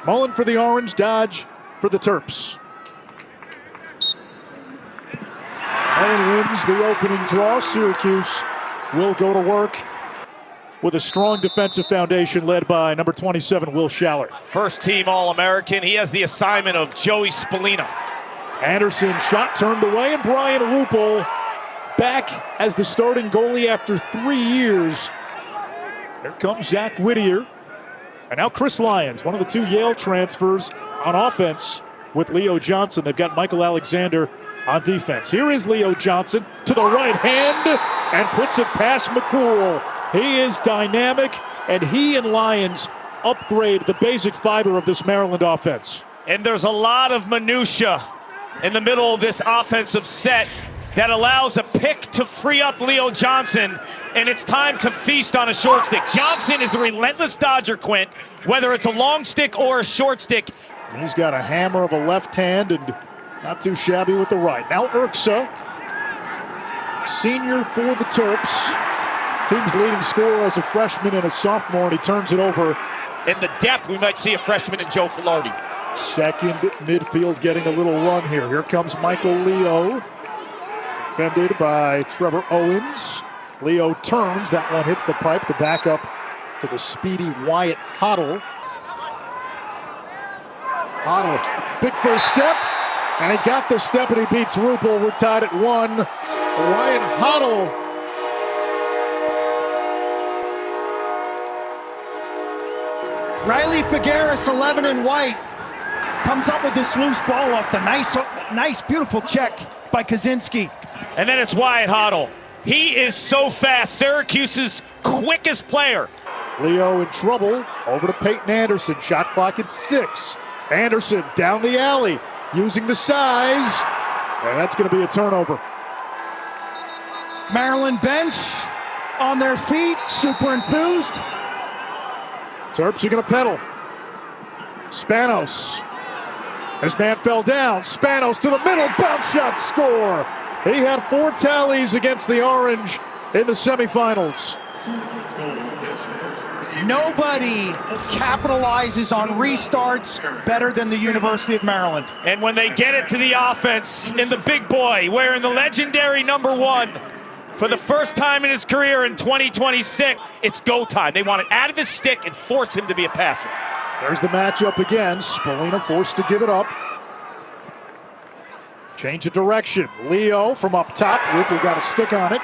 Mullen for the Orange, Dodge for the Terps. Mullen wins the opening draw. Syracuse will go to work with a strong defensive foundation led by number 27, Will Schaller. First team All-American. He has the assignment of Joey Spallina. Anderson shot turned away, and Brian Rupel back as the starting goalie after 3 years. Here comes Zach Whittier. And now Chris Lyons, one of the two Yale transfers on offense with Leo Johnson. They've got Michael Alexander on defense. Here is Leo Johnson to the right hand and puts it past McCool. He is dynamic, and he and Lyons upgrade the basic fiber of this Maryland offense. And there's a lot of minutia in the middle of this offensive set that allows a pick to free up Leo Johnson, and it's time to feast on a short stick. Johnson is a relentless dodger, Quint, whether it's a long stick or a short stick. He's got a hammer of a left hand and not too shabby with the right. Now Urksa, senior for the Terps. Team's leading scorer as a freshman and a sophomore, and he turns it over. In the depth, we might see a freshman in Joe Filardi. Second midfield getting a little run here. Here comes Michael Leo. Defended by Trevor Owens. Leo turns, that one hits the pipe. The backup to the speedy Wyatt Hoddle. Hoddle, big first step, and he got the step and he beats Rupel. We're tied at 1. Wyatt Hoddle. Riley Figueres, 11 in white, comes up with this loose ball off the nice, beautiful check by Kaczynski. And then it's Wyatt Hoddle. He is so fast, Syracuse's quickest player. Leo in trouble, over to Peyton Anderson, shot clock at 6. Anderson down the alley, using the size, and that's going to be a turnover. Maryland bench on their feet, super enthused. Terps are going to pedal. Spanos. This man fell down. Spanos to the middle, bounce shot, score. He had 4 tallies against the Orange in the semifinals. Nobody capitalizes on restarts better than the University of Maryland. And when they get it to the offense in the big boy, wearing the legendary number 1 for the first time in his career in 2026, it's go time. They want it out of his stick and force him to be a passer. There's the matchup again. Spallina forced to give it up. Change of direction. Leo from up top. Rupel got a stick on it.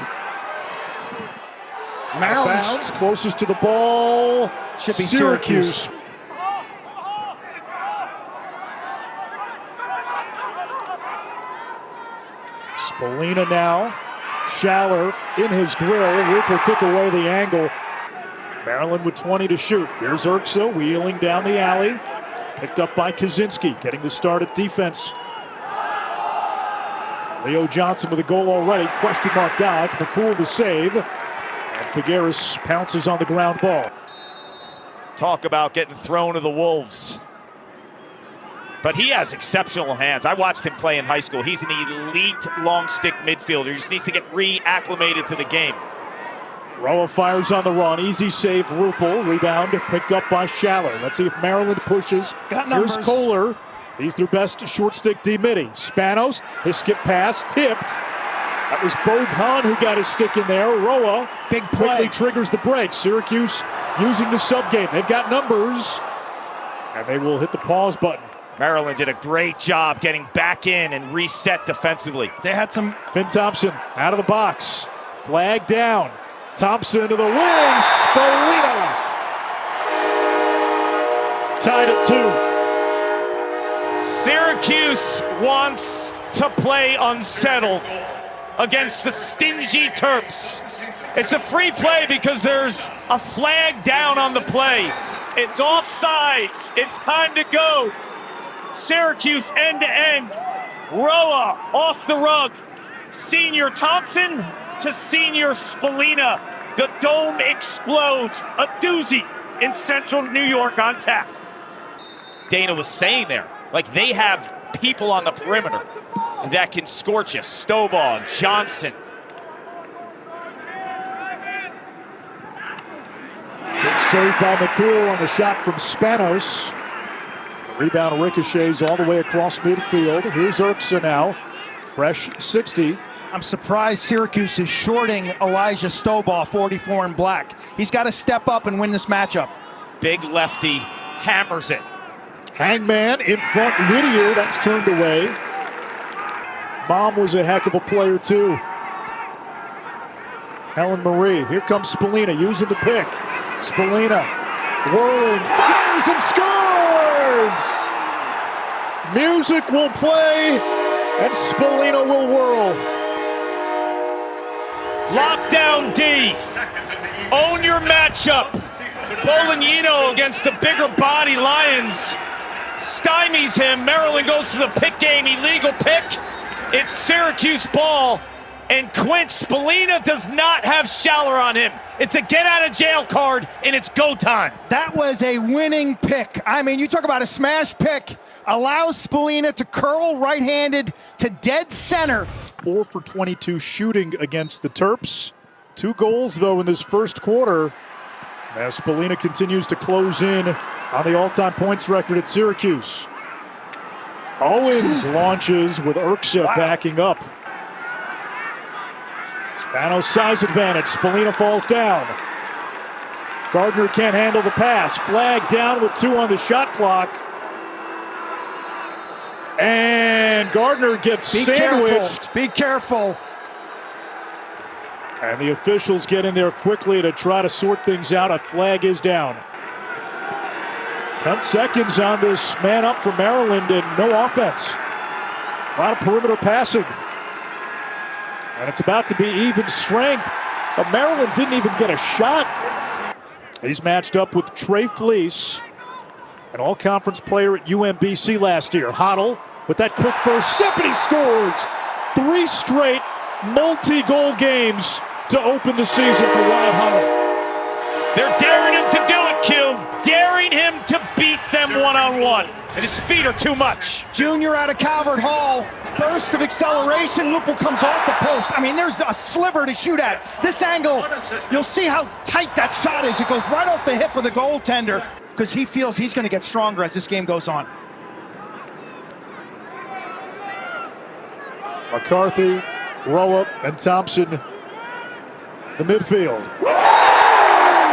Maryland bounce, closest to the ball. Should be Syracuse. Spallina now. Schaller in his grill. Rupel took away the angle. Maryland with 20 to shoot. Here's Urksa wheeling down the alley. Picked up by Kaczynski, getting the start at defense. Leo Johnson with a goal already. Question mark dodge. McCool the save. And Figueres pounces on the ground ball. Talk about getting thrown to the wolves. But he has exceptional hands. I watched him play in high school. He's an elite long stick midfielder. He just needs to get reacclimated to the game. Roa fires on the run. Easy save, Rupel. Rebound picked up by Schaller. Let's see if Maryland pushes. Got numbers. Here's Kohler. He's their best short stick D-Mitty. Spanos, his skip pass, tipped. That was Bogan who got his stick in there. Roa big play. Quickly triggers the break. Syracuse using the sub game. They've got numbers, and they will hit the pause button. Maryland did a great job getting back in and reset defensively. They had some. Finn Thompson out of the box. Flag down. Thompson to the wing. Spallina. Tied at 2. Syracuse wants to play unsettled against the stingy Terps. It's a free play because there's a flag down on the play. It's offsides. It's time to go. Syracuse end to end. Roa off the rug. Senior Thompson to senior Spallina. The dome explodes. A doozy in central New York on tap. Dana was saying there, like they have people on the perimeter that can scorch you. Stovall, Johnson. Big save by McCool on the shot from Spanos. Rebound ricochets all the way across midfield. Here's Urksa now. Fresh 60. I'm surprised Syracuse is shorting Elijah Stovall, 44 in black. He's got to step up and win this matchup. Big lefty hammers it. Hangman in front, Whittier, that's turned away. Mom was a heck of a player too. Helen Marie, here comes Spallina using the pick. Spallina whirling, fires and scores! Music will play and Spallina will whirl. Lockdown D. Own your matchup. Bolognino against the bigger body Lions. Stymies him. Maryland goes to the pick game. Illegal pick. It's Syracuse ball. And Quint Spallina does not have Schaller on him. It's a get out of jail card and it's go time. That was a winning pick. I mean, you talk about a smash pick. Allows Spallina to curl right-handed to dead center. 4 for 22 shooting against the Terps. 2 goals, though, in this first quarter. As Spallina continues to close in on the all-time points record at Syracuse. Owens launches with Urksa backing up. Spanos size advantage. Spallina falls down. Gardner can't handle the pass. Flag down with 2 on the shot clock. And Gardner gets sandwiched. Be careful. And the officials get in there quickly to try to sort things out. A flag is down. 10 seconds on this man up for Maryland and no offense. A lot of perimeter passing. And it's about to be even strength. But Maryland didn't even get a shot. He's matched up with Trey Fleece, an all-conference player at UMBC last year. Hoddle with that quick first step, and he scores. 3 straight multi-goal games to open the season for Wyatt Hoddle. They're daring him to do it, Q. Daring him to beat them one-on-one. And his feet are too much. Junior out of Calvert Hall. Burst of acceleration. Lupul comes off the post. I mean, there's a sliver to shoot at. This angle, you'll see how tight that shot is. It goes right off the hip of the goaltender because he feels he's going to get stronger as this game goes on. McCarthy, Roa, and Thompson, the midfield.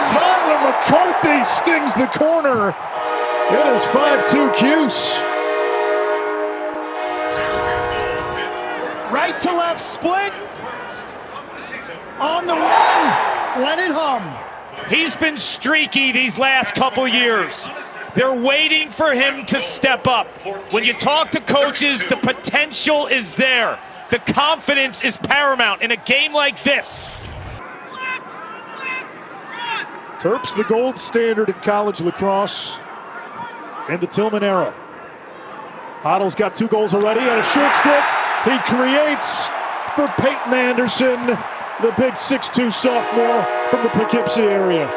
Tyler McCarthy stings the corner. It is 5-2 Cuse. Right to left split. On the run. Let it hum. He's been streaky these last couple years. They're waiting for him to step up. When you talk to coaches, the potential is there. The confidence is paramount in a game like this. Terps, the gold standard in college lacrosse in the Tillman era. Hoddle's got 2 goals already and a short stick. He creates for Peyton Anderson, the big 6'2 sophomore from the Poughkeepsie area.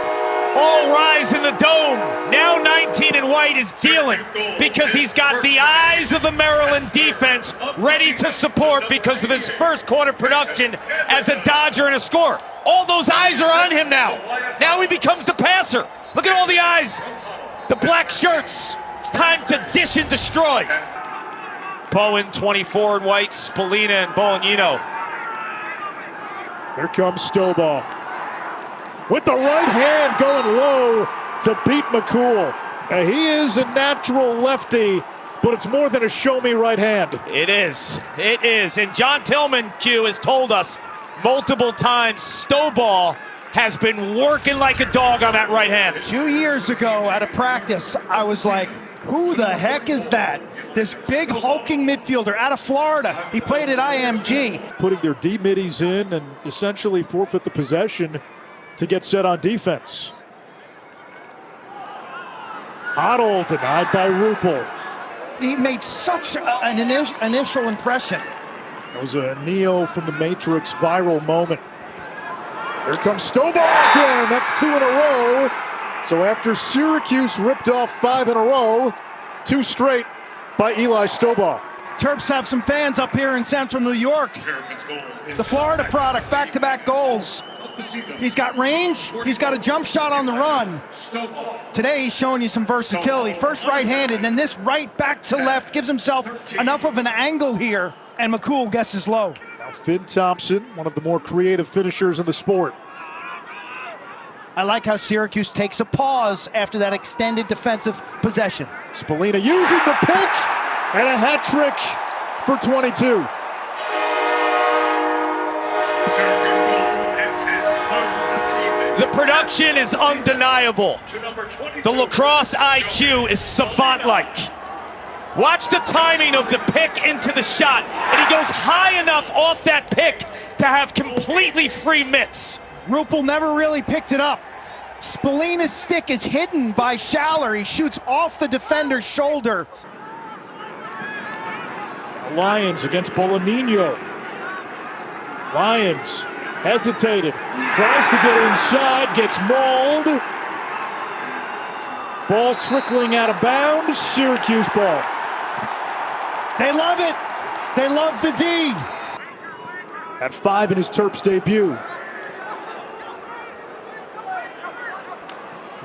All rise in the dome. Now 19 in white is dealing because he's got the eyes of the Maryland defense ready to support because of his first quarter production as a Dodger and a scorer. All those eyes are on him now. Now he becomes the passer. Look at all the eyes. The black shirts. It's time to dish and destroy. Bowen, 24 in white, Spallina and Bolognino. Here comes Stovall. With the right hand going low to beat McCool. He is a natural lefty, but it's more than a show-me right hand. It is. It is. And John Tillman, Q, has told us multiple times Stovall has been working like a dog on that right hand. 2 years ago at a practice, I was like, who the heck is that? This big hulking midfielder out of Florida. He played at IMG. Putting their D-middies in and essentially forfeit the possession to get set on defense. Hoddle denied by Rupel. He made such an initial impression. That was a Neo from the Matrix viral moment. Here comes Stovall again. That's 2 in a row. So after Syracuse ripped off 5 in a row, 2 straight by Eli Stovall. Terps have some fans up here in Central New York. The Florida product, back-to-back goals. He's got range. He's got a jump shot on the run. Today, he's showing you some versatility. First right-handed, then this right back to left. Gives himself enough of an angle here, and McCool guesses low. Now Finn Thompson, one of the more creative finishers in the sport. I like how Syracuse takes a pause after that extended defensive possession. Spallina using the pick, and a hat trick for 22. The production is undeniable. The lacrosse IQ is savant-like. Watch the timing of the pick into the shot, and he goes high enough off that pick to have completely free mitts. Rupel never really picked it up. Spallina's stick is hidden by Schaller. He shoots off the defender's shoulder. Lions against Bolognino. Lions hesitated, tries to get inside, gets mauled. Ball trickling out of bounds, Syracuse ball. They love it. They love the D. At 5 in his Terps debut.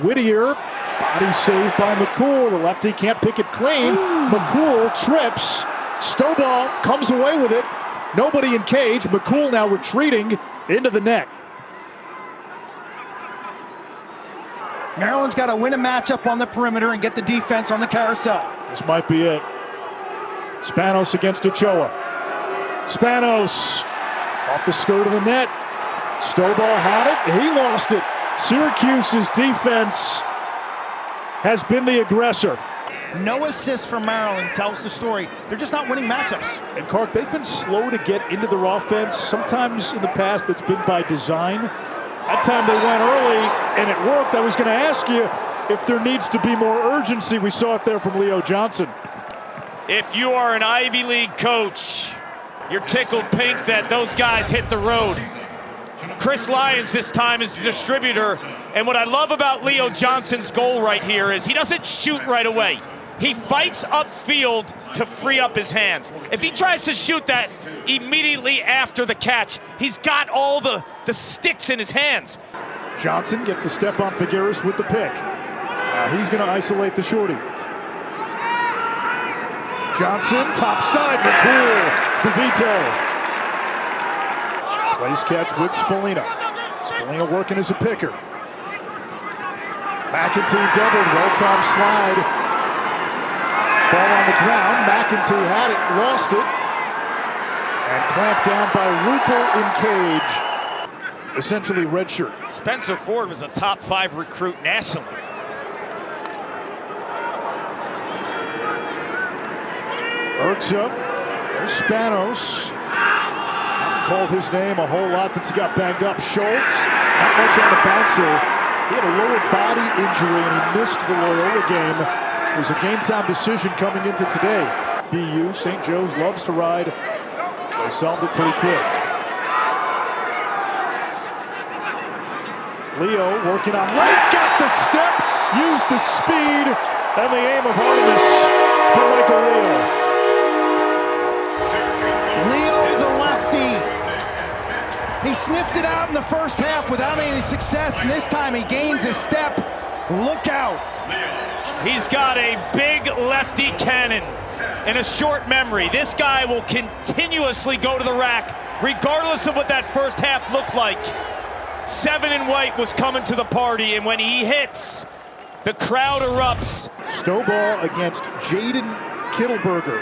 Whittier, body saved by McCool. The lefty can't pick it clean. McCool trips. Stovall comes away with it. Nobody in cage. McCool now retreating into the net. Maryland's got to win a matchup on the perimeter and get the defense on the carousel. This might be it. Spanos against Ochoa. Spanos off the skirt of the net. Stovall had it. He lost it. Syracuse's defense has been the aggressor. No assists for Maryland tells the story. They're just not winning matchups. And Clark, they've been slow to get into their offense. Sometimes in the past that's been by design. That time they went early and it worked. I was going to ask you if there needs to be more urgency. We saw it there from Leo Johnson. If you are an Ivy League coach, you're tickled pink that those guys hit the road. Chris Lyons this time is the distributor, and what I love about Leo Johnson's goal right here is he doesn't shoot right away. He fights upfield to free up his hands. If he tries to shoot that immediately after the catch, he's got all the sticks in his hands. Johnson gets the step on Figueres with the pick. He's going to isolate the shorty. Johnson, top side, McCool, the veto. Place catch with Spallina. Spallina working as a picker. McEntee doubled, well-timed slide. Ball on the ground, McEntee had it, lost it. And clamped down by Rupel in cage. Essentially redshirt. Spencer Ford was a top 5 recruit nationally. Urksa, there's Spanos. Called his name a whole lot since he got banged up. Schultz, not much on the bouncer. He had a lower body injury and he missed the Loyola game. It was a game-time decision coming into today. BU, St. Joe's loves to ride. They solved it pretty quick. Leo working on late, got the step, used the speed, and the aim of Artemis for Michael Leo. He sniffed it out in the first half without any success, and this time he gains a step. Look out. He's got a big lefty cannon and a short memory. This guy will continuously go to the rack, regardless of what that first half looked like. 7 in white was coming to the party, and when he hits, the crowd erupts. Stovall against Jaden Kittleberger.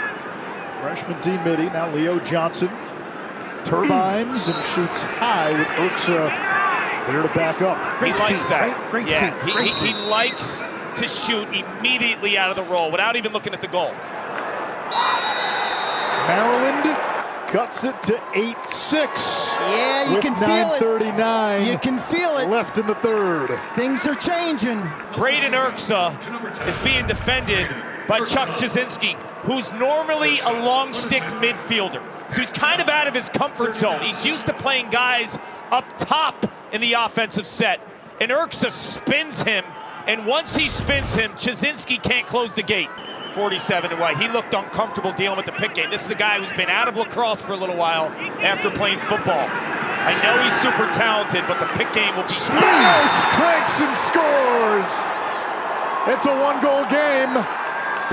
Freshman D-Midi, now Leo Johnson. Turbines and shoots high with Urksa there to back up. He likes that. Great feet. He likes to shoot immediately out of the roll without even looking at the goal. Maryland cuts it to 8-6. Yeah, you can feel it. 9:39. You can feel it. Left in the third. Things are changing. Braden Urksa is being defended by Chuck Jasinski, who's normally a long stick midfielder. So he's kind of out of his comfort zone. He's used to playing guys up top in the offensive set. And Urksa spins him, and once he spins him, Jasinski can't close the gate. 47 in white. He looked uncomfortable dealing with the pick game. This is a guy who's been out of lacrosse for a little while after playing football. I know he's super talented, but the pick game will be Mouse cranks and scores. It's a one-goal game.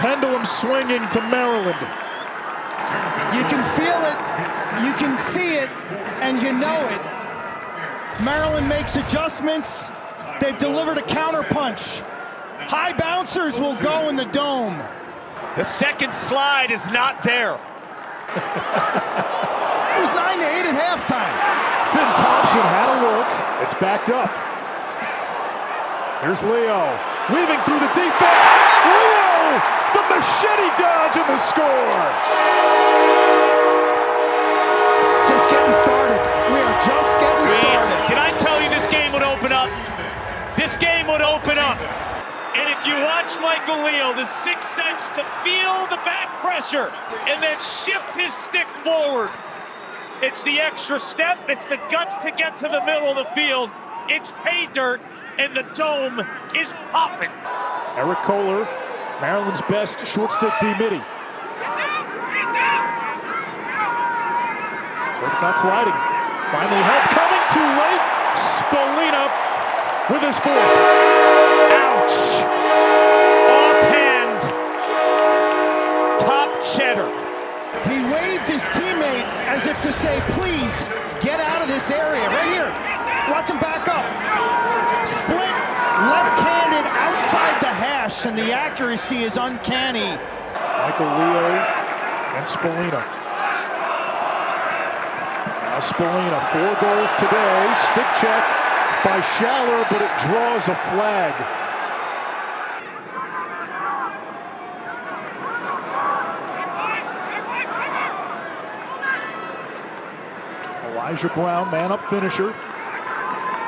Pendulum swinging to Maryland. You can feel it, you can see it, and you know it. Maryland makes adjustments. They've delivered a counterpunch. High bouncers will go in the dome. The second slide is not there. It was 9-8 at halftime. Finn Thompson had a look. It's backed up. Here's Leo. Weaving through the defense. Leo! The machete dodge and the score. Just getting started. We are just getting started. Did I tell you this game would open up? This game would open up. And if you watch Michael Leo, the sixth sense to feel the back pressure and then shift his stick forward. It's the extra step, it's the guts to get to the middle of the field. It's pay dirt, and the dome is popping. Eric Kohler, Maryland's best short stick D-midi. Terps not sliding. Finally help coming, too late. Spolina with his fourth. Ouch! Offhand. Top cheddar. He waved his teammate as if to say, please, get out of this area. Right here. Watch him back up. Split, left-handed outside the hash, and the accuracy is uncanny. Michael Leo and Spolina. Now Spolina, 4 goals today. Stick check by Schaller, but it draws a flag. Elijah Brown, man-up finisher.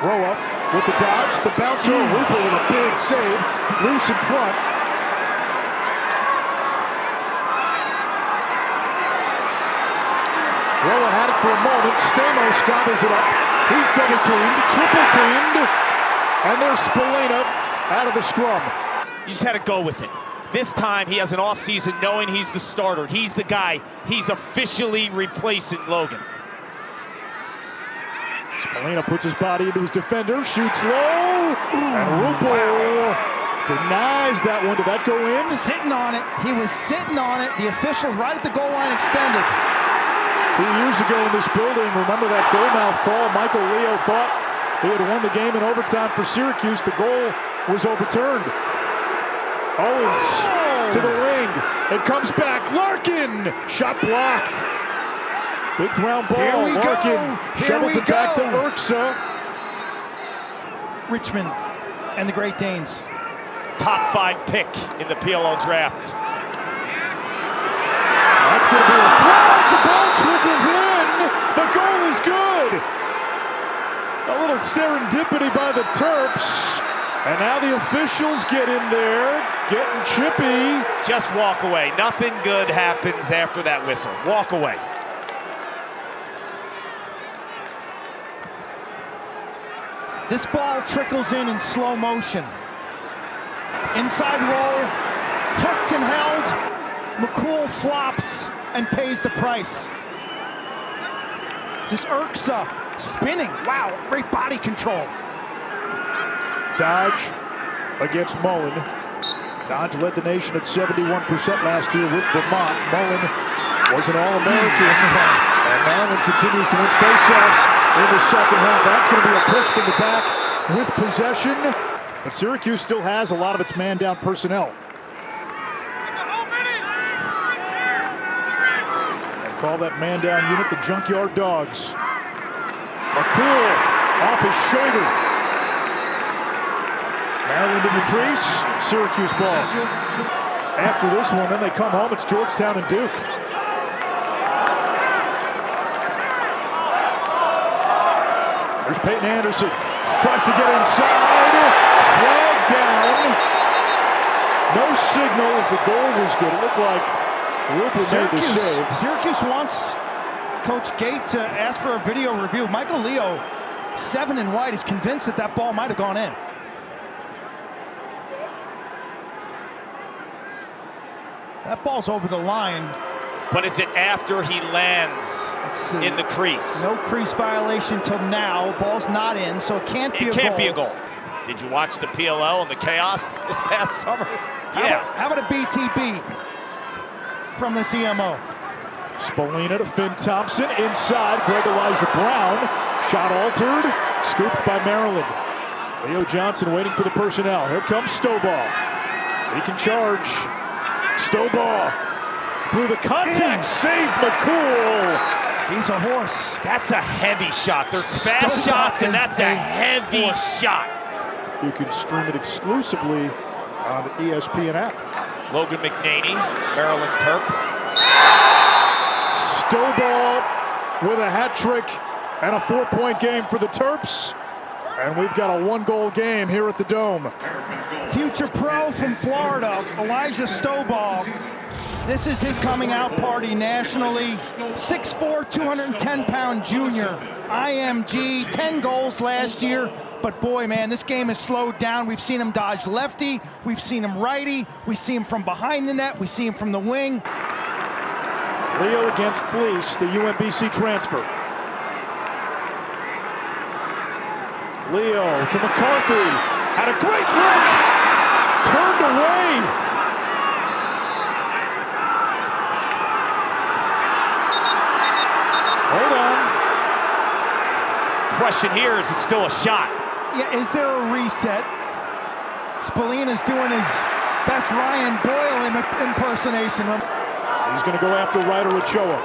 Row up with the dodge. The bouncer, Rupel with a big save. Loose in front. Roa had it for a moment. Stamos gobbles it up. He's double-teamed, triple-teamed, and there's Spolina out of the scrum. You just had to go with it. This time he has an offseason knowing he's the starter. He's the guy. He's officially replacing Logan. Spolina puts his body into his defender, shoots low, and Rupel denies that one. Did that go in? Sitting on it. He was sitting on it. The officials right at the goal line extended. 2 years ago in this building, remember that goalmouth call? Michael Leo thought he had won the game in overtime for Syracuse. The goal was overturned. Owens to the wing. It comes back. Larkin! Shot blocked. Big ground ball. Here we Larkin go. shovels it back to Urksa. Richmond and the Great Danes. Top 5 pick in the PLO draft. That's going to be a flag. The ball trickles in. The goal is good. A little serendipity by the Terps. And now the officials get in there, getting chippy. Just walk away. Nothing good happens after that whistle. Walk away. This ball trickles in slow motion. Inside roll, hooked and held. McCool flops and pays the price. Just Urksa spinning. Wow, great body control. Dodge against Mullen. Dodge led the nation at 71% last year with Vermont. Mullen was an All-American. And Maryland continues to win faceoffs in the second half. That's going to be a push from the back with possession. But Syracuse still has a lot of its man-down personnel. They call that man-down unit the Junkyard Dogs. McCool off his shoulder. Maryland in the crease, Syracuse ball. After this one, then they come home, it's Georgetown and Duke. There's Peyton Anderson, tries to get inside, flag down. No signal if the goal was good. It looked like Rupel made the save. Syracuse wants Coach Gate to ask for a video review. Michael Leo, 7 and white, is convinced that that ball might have gone in. That ball's over the line. But is it after he lands in the crease? No crease violation till now. Ball's not in, so it can't be a goal. It can't be a goal. Did you watch the PLL and the chaos this past summer? How about a BTB from the CMO? Spolina to Finn Thompson. Inside, Greg Elijah Brown. Shot altered. Scooped by Maryland. Leo Johnson waiting for the personnel. Here comes Stovall. He can charge. Stovall through the contact. Save McCool. He's a horse. That's a heavy shot. There's fast shots, and that's a heavy shot. You can stream it exclusively on the ESPN app. Logan McNaney, Maryland Terp. Stovall with a hat trick and a 4-point game for the Terps. And we've got a 1-goal game here at the Dome. Future pro from Florida, Elijah Stovall. This is his coming out party nationally. 6'4", 210-pound junior. IMG, 10 goals last year. But boy, man, this game has slowed down. We've seen him dodge lefty. We've seen him righty. We see him from behind the net. We see him from the wing. Leo against Fleece, the UMBC transfer. Leo to McCarthy. Had a great look. Turned away. Hold on. Question here, is it still a shot? Yeah, is there a reset? Spolina's doing his best Ryan Boyle impersonation. He's going to go after Ryder Ochoa.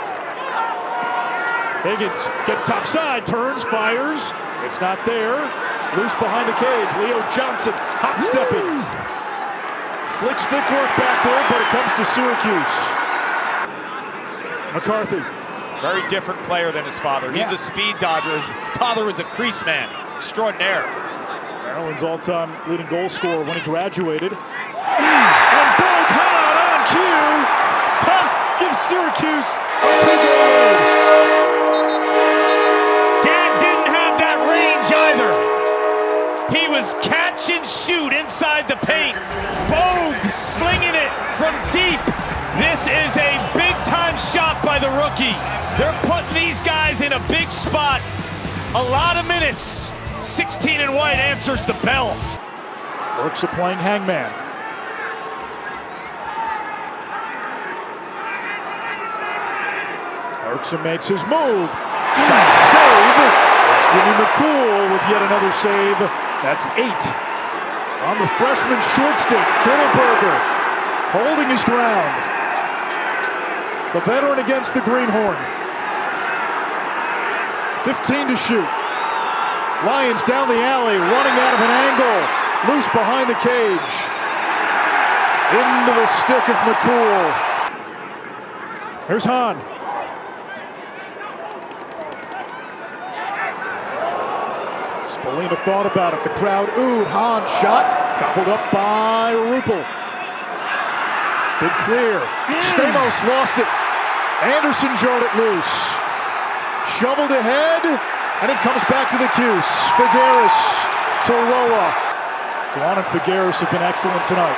Higgins gets topside, turns, fires. It's not there. Loose behind the cage. Leo Johnson hop-stepping. Slick stick work back there, but it comes to Syracuse. McCarthy. Very different player than his father. He's a speed dodger. His father was a crease man. Extraordinaire. Maryland's all-time leading goal scorer when he graduated. And Bogue Hahn on cue to give Syracuse a 2-goal lead. Dad didn't have that range either. He was catch and shoot inside the paint. Bogue slinging it from deep. This is a big-time shot by the rookie. They're putting these guys in a big spot. A lot of minutes. 16 and white answers the bell. Works of playing hangman. Erickson makes his move. Shot save. It's Jimmy McCool with yet another save. That's 8. On the freshman short stick, Kittleberger holding his ground. The veteran against the greenhorn. 15 to shoot. Lions down the alley, running out of an angle. Loose behind the cage. Into the stick of McCool. Here's Hahn. Spolina thought about it. The crowd oohed. Hahn shot. Gobbled up by Rupel. Big clear. Stamos lost it. Anderson jarred it loose. Shoveled ahead, and it comes back to the Cuse. Figueres to Roa. Duan and Figueres have been excellent tonight.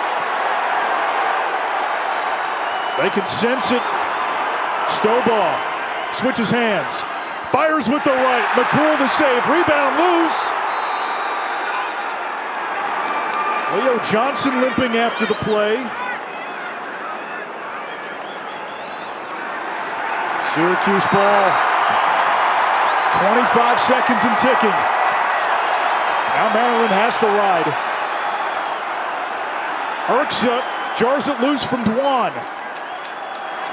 They can sense it. Stovall switches hands. Fires with the right. McCool the save. Rebound loose. Leo Johnson limping after the play. Syracuse ball. 25 seconds and ticking. Now Maryland has to ride. Erksa jars it loose from Duan.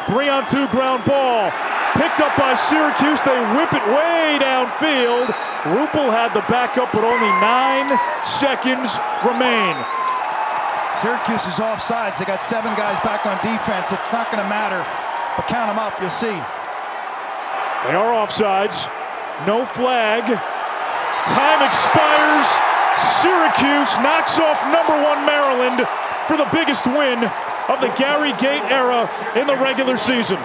3-on-2 ground ball. Picked up by Syracuse. They whip it way downfield. Rupel had the backup, but only 9 seconds remain. Syracuse is offsides. They got 7 guys back on defense. It's not going to matter, but count them up. You'll see. They are offsides. No flag. Time expires. Syracuse knocks off #1 Maryland for the biggest win of the Gary Gait era in the regular season.